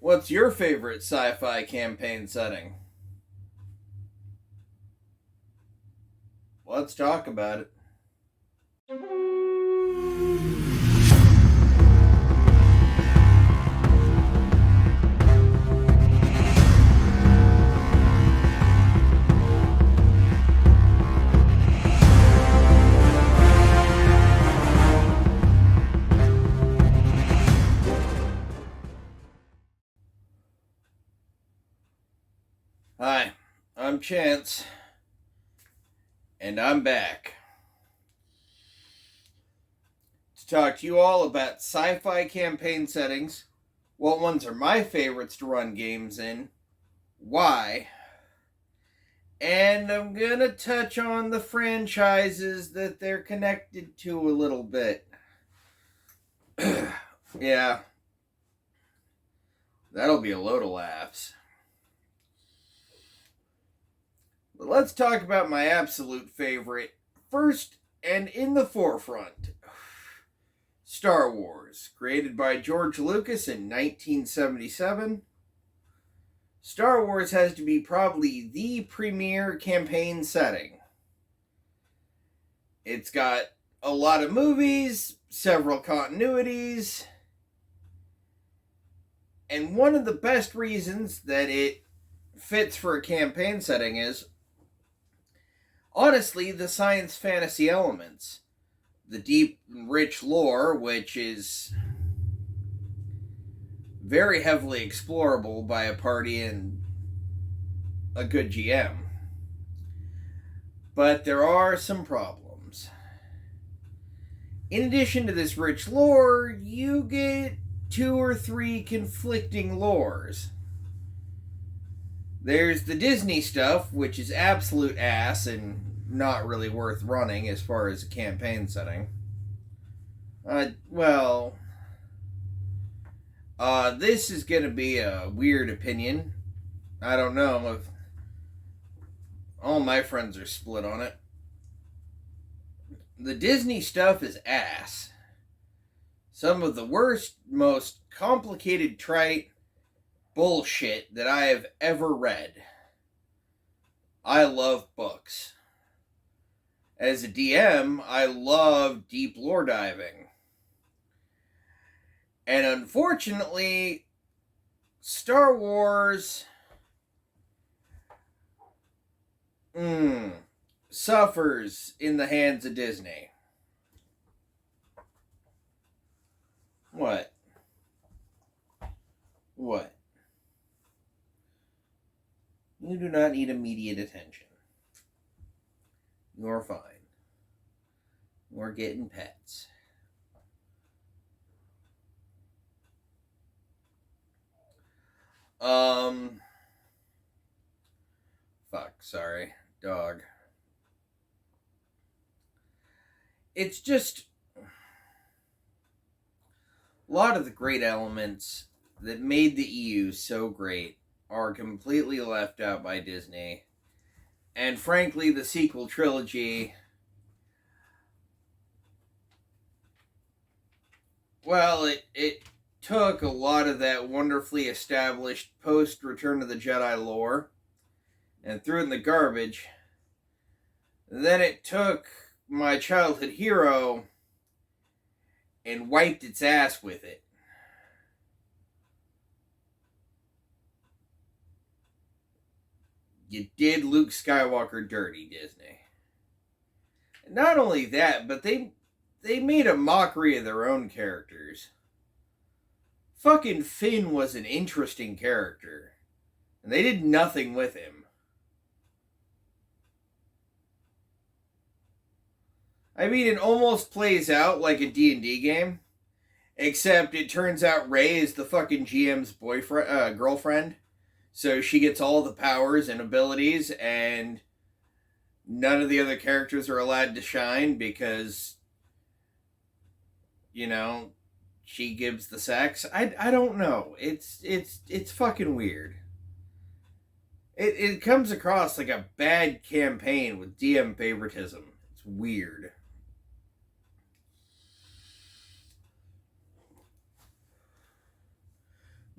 What's your favorite sci-fi campaign setting? Let's talk about it. Hi, I'm Chance, and I'm back to talk to you all about sci-fi campaign settings, what ones are my favorites to run games in, why, and I'm gonna touch on the franchises that they're connected to a little bit. Yeah, that'll be a load of laughs. But let's talk about my absolute favorite first and in the forefront. Star Wars, created by George Lucas in 1977. Star Wars has to be probably the premier campaign setting. It's got a lot of movies, several continuities, and one of the best reasons that it fits for a campaign setting is, honestly, the science fantasy elements. The deep and rich lore, which is very heavily explorable by a party and a good GM. But there are some problems. In addition to this rich lore, you get 2 or 3 conflicting lores. There's the Disney stuff, which is absolute ass and not really worth running as far as a campaign setting. This is going to be a weird opinion. I don't know if all my friends are split on it. The Disney stuff is ass. Some of the worst, most complicated, trite bullshit that I have ever read. I love books. As a DM, I love deep lore diving. And unfortunately, Star Wars suffers in the hands of Disney. What? What? You do not need immediate attention. You're fine. You're getting pets. Sorry. Dog. It's just a lot of the great elements that made the EU so great are completely left out by Disney. And frankly, the sequel trilogy, well, it took a lot of that wonderfully established post-Return of the Jedi lore and threw it in the garbage. Then it took my childhood hero and wiped its ass with it. You did Luke Skywalker dirty, Disney. And not only that, but they made a mockery of their own characters. Fucking Finn was an interesting character, and they did nothing with him. I mean, it almost plays out like a D&D game, except it turns out Rey is the fucking GM's girlfriend, so she gets all the powers and abilities, and none of the other characters are allowed to shine because, you know, she gives the sex. I don't know. It's fucking weird. It comes across like a bad campaign with DM favoritism. It's weird.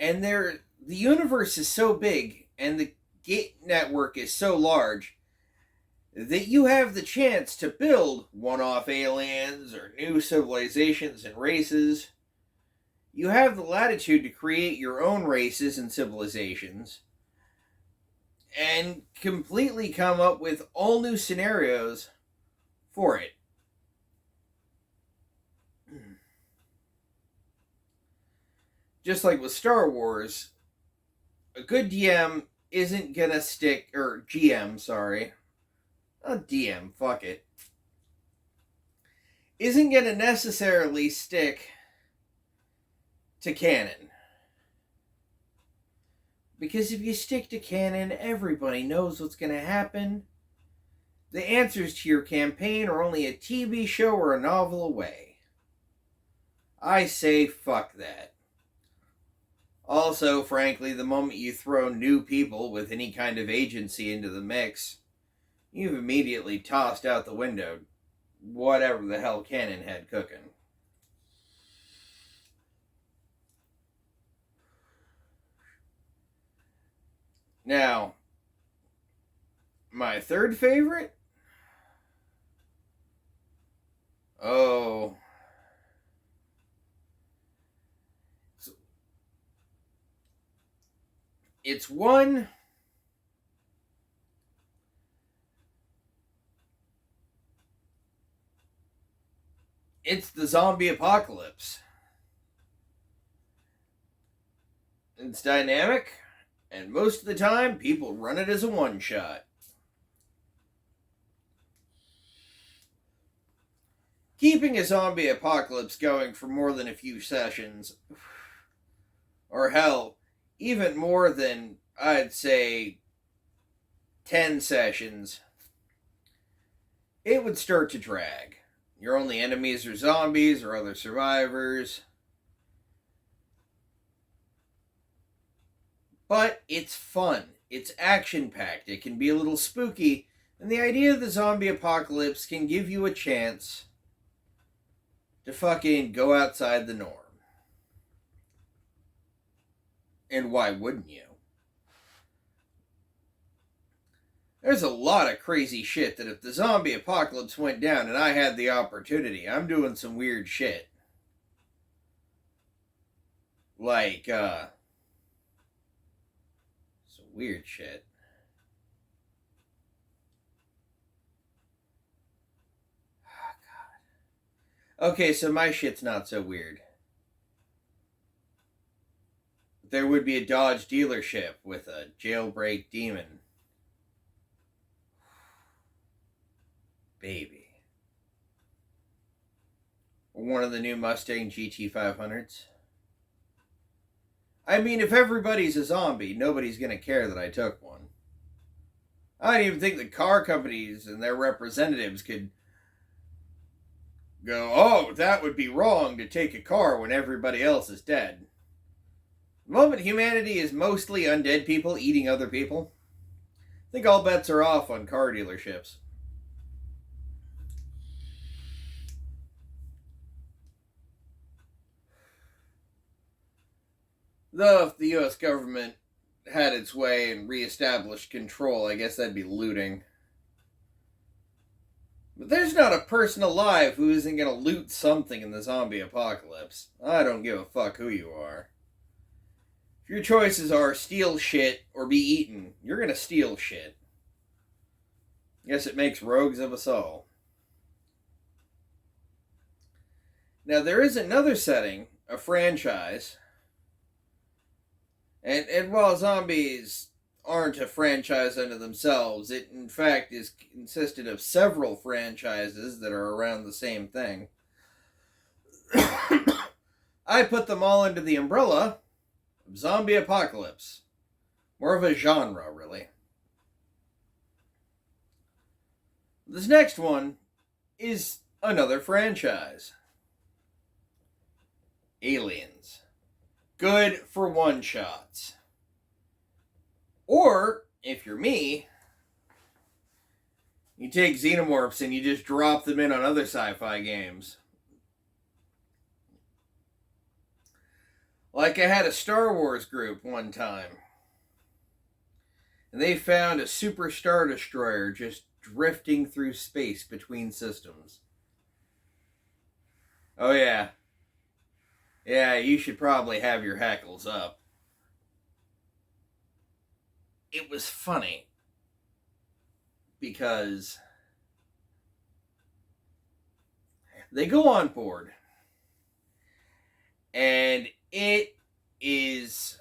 And the universe is so big and the gate network is so large that you have the chance to build one-off aliens or new civilizations and races. You have the latitude to create your own races and civilizations and completely come up with all new scenarios for it. Just like with Star Wars, a good DM isn't gonna stick, or GM, sorry. Not DM, fuck it. Isn't gonna necessarily stick to canon. Because if you stick to canon, everybody knows what's gonna happen. The answers to your campaign are only a TV show or a novel away. I say fuck that. Also, frankly, the moment you throw new people with any kind of agency into the mix, you've immediately tossed out the window whatever the hell canon had cooking. Now, my third favorite? Oh. It's one. It's the zombie apocalypse. It's dynamic, and most of the time, people run it as a one-shot. Keeping a zombie apocalypse going for more than a few sessions, or hell, even more than, I'd say, 10 sessions, it would start to drag. Your only enemies are zombies or other survivors. But it's fun. It's action-packed. It can be a little spooky. And the idea of the zombie apocalypse can give you a chance to fucking go outside the norm. And why wouldn't you? There's a lot of crazy shit that if the zombie apocalypse went down and I had the opportunity, I'm doing some weird shit. Like, some weird shit. Oh, God. Okay, so my shit's not so weird. There would be a Dodge dealership with a jailbreak demon. Baby. One of the new Mustang GT500s. I mean, if everybody's a zombie, nobody's going to care that I took one. I don't even think the car companies and their representatives could go, oh, that would be wrong to take a car when everybody else is dead. The moment humanity is mostly undead people eating other people, I think all bets are off on car dealerships. Though if the US government had its way and reestablished control, I guess that'd be looting. But there's not a person alive who isn't going to loot something in the zombie apocalypse. I don't give a fuck who you are. If your choices are steal shit or be eaten, you're going to steal shit. Guess it makes rogues of us all. Now, there is another setting, a franchise. And while zombies aren't a franchise unto themselves, it in fact is consisted of several franchises that are around the same thing. I put them all under the umbrella of zombie apocalypse. More of a genre, really. This next one is another franchise. Aliens. Good for one-shots. Or, if you're me, you take xenomorphs and you just drop them in on other sci-fi games. Like I had a Star Wars group one time, and they found a super Star Destroyer just drifting through space between systems. Oh yeah. Yeah, you should probably have your hackles up. It was funny because they go on board and it is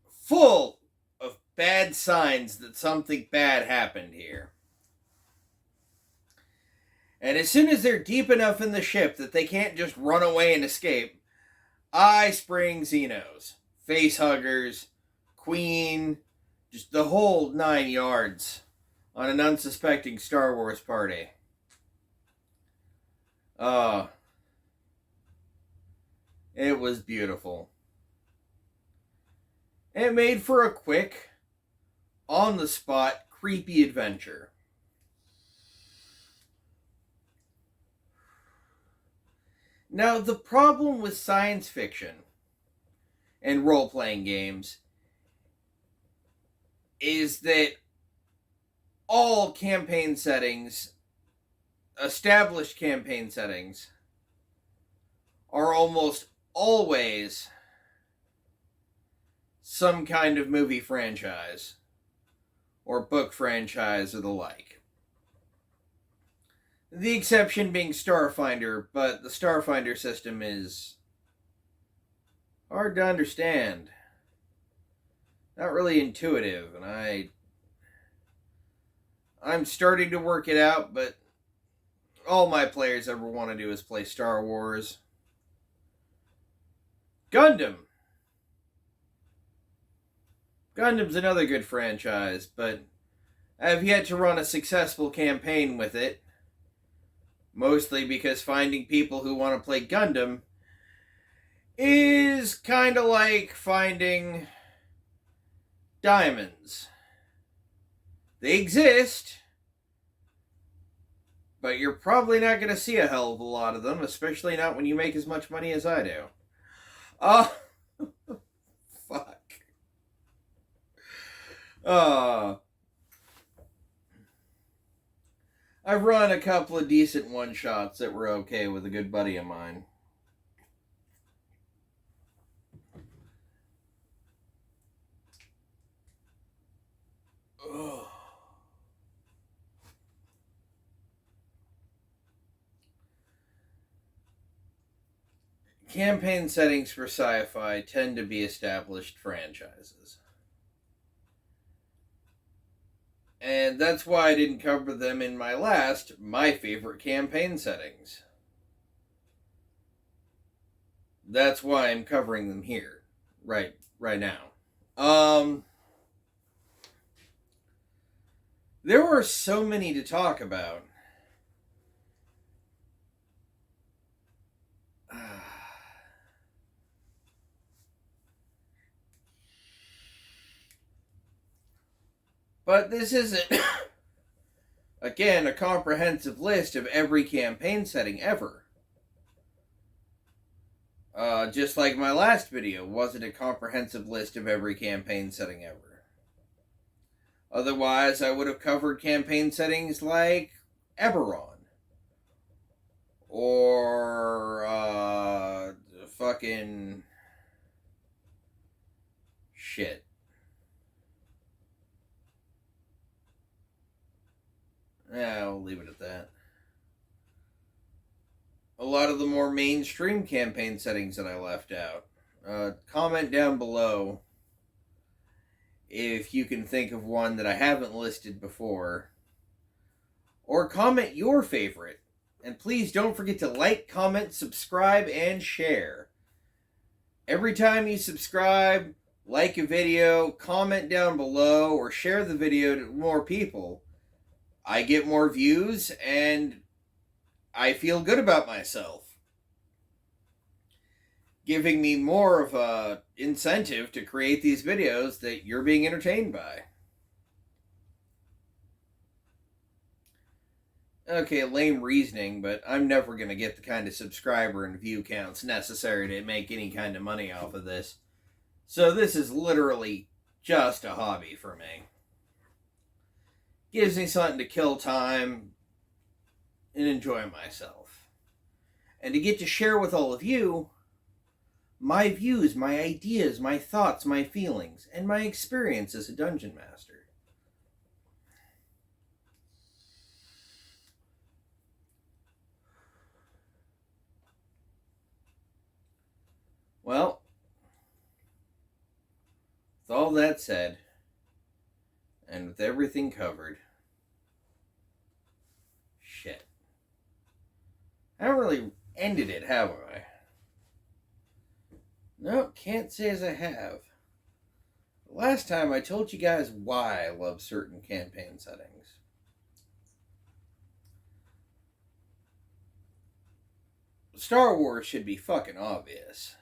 full of bad signs that something bad happened here. And as soon as they're deep enough in the ship that they can't just run away and escape, I spring Xenos, face huggers, Queen, just the whole 9 yards on an unsuspecting Star Wars party. It was beautiful. It made for a quick, on-the-spot, creepy adventure. Now, the problem with science fiction and role-playing games is that all campaign settings, established campaign settings, are almost always some kind of movie franchise or book franchise or the like. The exception being Starfinder, but the Starfinder system is hard to understand. Not really intuitive, and I'm starting to work it out, but all my players ever want to do is play Star Wars. Gundam's another good franchise, but I have yet to run a successful campaign with it. Mostly because finding people who want to play Gundam is kind of like finding diamonds. They exist, but you're probably not going to see a hell of a lot of them, especially not when you make as much money as I do. Fuck. I've run a couple of decent one-shots that were okay with a good buddy of mine. Ugh. Campaign settings for sci-fi tend to be established franchises. And that's why I didn't cover them in my last, my favorite campaign settings. That's why I'm covering them here, right now. There were so many to talk about. But this isn't, again, a comprehensive list of every campaign setting ever. Just like my last video wasn't a comprehensive list of every campaign setting ever. Otherwise, I would have covered campaign settings like Eberron. Or, fucking... shit. Yeah, I'll leave it at that. A lot of the more mainstream campaign settings that I left out. Comment down below if you can think of one that I haven't listed before. Or comment your favorite. And please don't forget to like, comment, subscribe, and share. Every time you subscribe, like a video, comment down below, or share the video to more people, I get more views, and I feel good about myself. Giving me more of a incentive to create these videos that you're being entertained by. Okay, lame reasoning, but I'm never going to get the kind of subscriber and view counts necessary to make any kind of money off of this. So this is literally just a hobby for me. Gives me something to kill time and enjoy myself. And to get to share with all of you my views, my ideas, my thoughts, my feelings, and my experience as a dungeon master. Well, with all that said, and with everything covered, shit. I haven't really ended it, have I? No, can't say as I have. Last time I told you guys why I love certain campaign settings. Star Wars should be fucking obvious.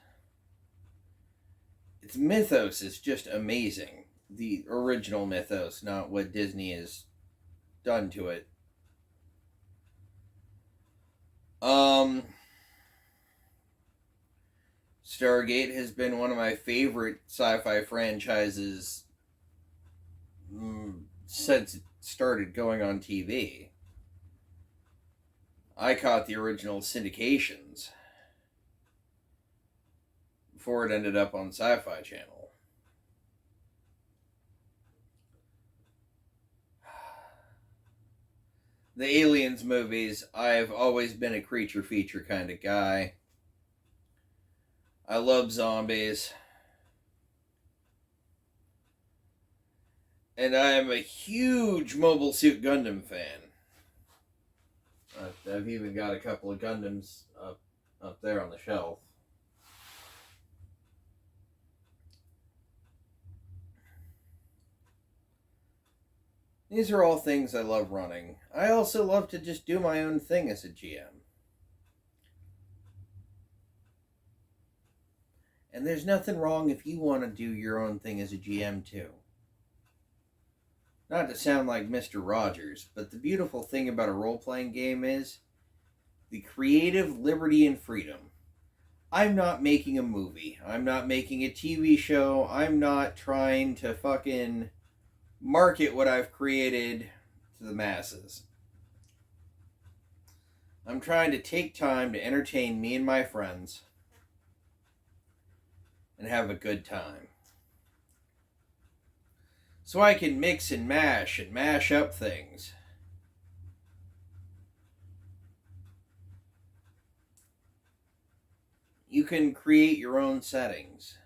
Its mythos is just amazing. The original mythos, not what Disney has done to it. Stargate has been one of my favorite sci-fi franchises since it started going on TV. I caught the original syndications before it ended up on Sci-Fi Channel. The Aliens movies, I've always been a creature feature kind of guy. I love zombies. And I am a huge Mobile Suit Gundam fan. I've even got a couple of Gundams up there on the shelf. These are all things I love running. I also love to just do my own thing as a GM. And there's nothing wrong if you want to do your own thing as a GM too. Not to sound like Mr. Rogers, but the beautiful thing about a role-playing game is the creative liberty and freedom. I'm not making a movie. I'm not making a TV show. I'm not trying to fucking market what I've created to the masses. I'm trying to take time to entertain me and my friends and have a good time. So I can mix and mash up things. You can create your own settings.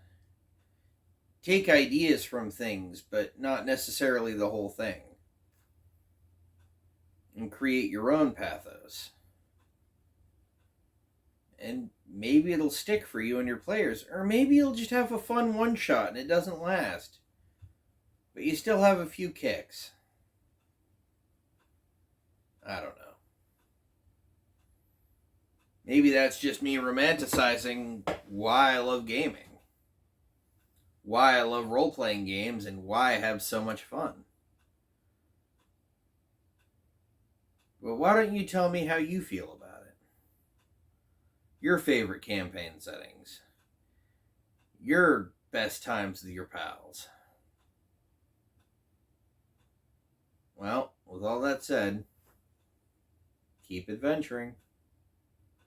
Take ideas from things, but not necessarily the whole thing. And create your own pathos. And maybe it'll stick for you and your players, or maybe you'll just have a fun one-shot and it doesn't last. But you still have a few kicks. I don't know. Maybe that's just me romanticizing why I love gaming. Why I love role-playing games and why I have so much fun. But why don't you tell me how you feel about it? Your favorite campaign settings. Your best times with your pals. Well, with all that said, keep adventuring.